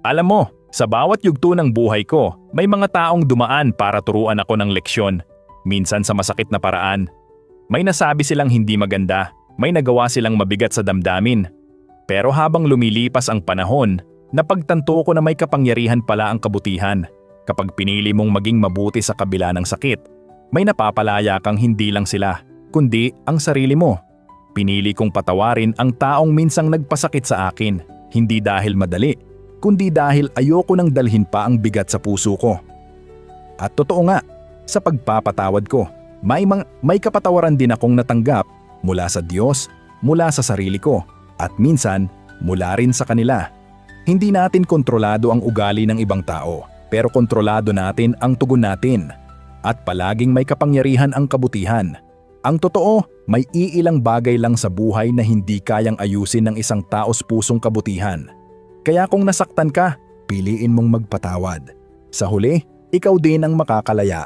Alam mo, sa bawat yugto ng buhay ko, may mga taong dumaan para turuan ako ng leksyon. Minsan sa masakit na paraan. May nasabi silang hindi maganda, may nagawa silang mabigat sa damdamin. Pero habang lumilipas ang panahon, napagtanto ko na may kapangyarihan pala ang kabutihan. Kapag pinili mong maging mabuti sa kabila ng sakit, may napapalaya kang hindi lang sila, kundi ang sarili mo. Pinili kong patawarin ang taong minsang nagpasakit sa akin, hindi dahil madali, kundi dahil ayoko nang dalhin pa ang bigat sa puso ko. At totoo nga, sa pagpapatawad ko, may kapatawaran din akong natanggap mula sa Diyos, mula sa sarili ko, at minsan mula rin sa kanila. Hindi natin kontrolado ang ugali ng ibang tao, pero kontrolado natin ang tugon natin. At palaging may kapangyarihan ang kabutihan. Ang totoo, may iilang bagay lang sa buhay na hindi kayang ayusin ng isang taos pusong kabutihan. Kaya kung nasaktan ka, piliin mong magpatawad. Sa huli, ikaw din ang makakalaya.